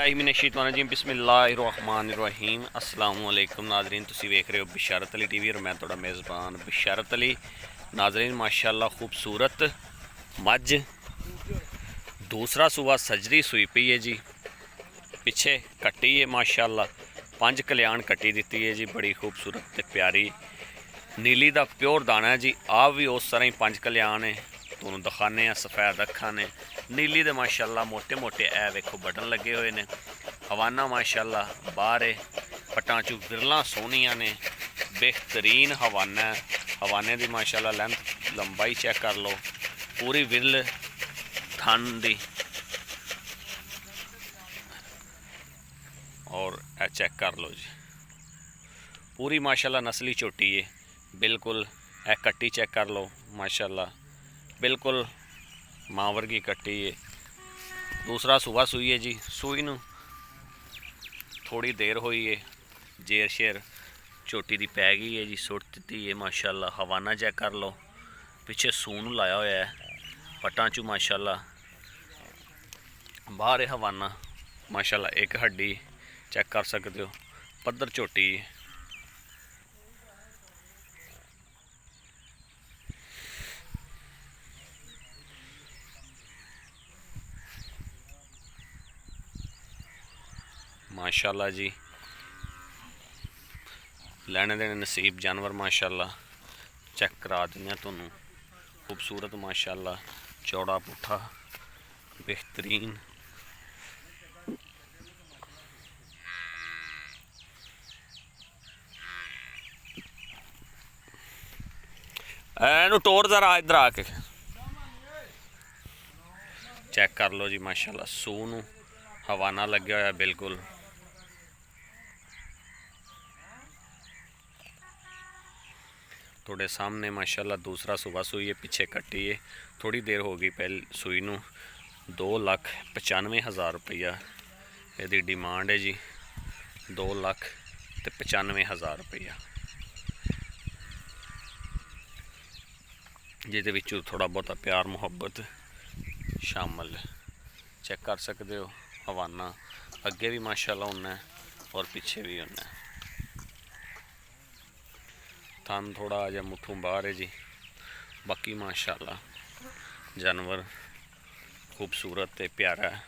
जी बिस्मिल्लाहिर्रहमानिर्रहीम अस्सलाम वालेकुम नाजरीन, तुसी वेख रहे हो बिशारत अली टीवी और मैं थोड़ा मेज़बान बिशारत अली। नाजरीन माशाल्लाह खूबसूरत मझ दूसरा सूआ सजरी सूई पई है जी। पिछे कट्टी है माशाल्लाह, 5 कल्याण कट्टी दी है जी, बड़ी खूबसूरत ते प्यारी नीली दा प्योर दाना है जी। आप भी उस तरह ही 5 कल्याण है, तुहानूं दिखाने आ। सफ़ैद अखां ने नीली दे माशाल्लाह मोटे मोटे ऐ वेखो बटन लगे हुए ने। हवाना माशाल्लाह बाहर है, पटां चू विरलां सोहनियां ने, बेहतरीन हवाना है। हवाने दी माशाल्लाह लेंथ लंबाई चेक कर लो, पूरी विरल थन दी। और ए चेक कर लो जी, पूरी माशाल्लाह नस्ली झोटी है बिल्कुल। ए कट्टी चेक कर लो माशाल्लाह, बिल्कुल मां वर्गी कट्टी है। दूसरा सूआ सूई है जी। सूई नूं थोड़ी देर हुई है, जेर शेर झोटी दी पै गई है जी, सुट दी है माशाल्लाह। हवाना चेक कर लो, पिछे सून लाया होया है, पटां चू माशाल्लाह बाहर है हवाना माशाल्लाह। एक हड्डी चेक कर सकते हो, पद्धर झोटी है। माशाल्लाह जी, लैने देने नसीब जानवर माशाल्लाह। चेक करा दें तुहानूं, खूबसूरत माशाल्लाह, चौड़ा पुट्ठा बेहतरीन। एनू टोर जरा इधर आके चेक कर लो जी माशाल्लाह। सूह नूं हवाना लग्या होया बिल्कुल। थोड़े सामने माशाल्लाह दूसरा सूबा सूई है, पिछे कट्टी है, थोड़ी देर हो गई पहले सूई नूं। 2,95,000 रुपया यदि डिमांड है जी, 2,95,000 रुपया। जिहदे विचों थोड़ा बहुता प्यार मुहब्बत शामिल है। चेक कर सकते हो हवाना अगे भी माशाल्लाह होना है और पीछे भी होना है। थन थोड़ा जहा मुठों बाहर है जी, बाकी माशाल्लाह जानवर खूबसूरत ते प्यारा है।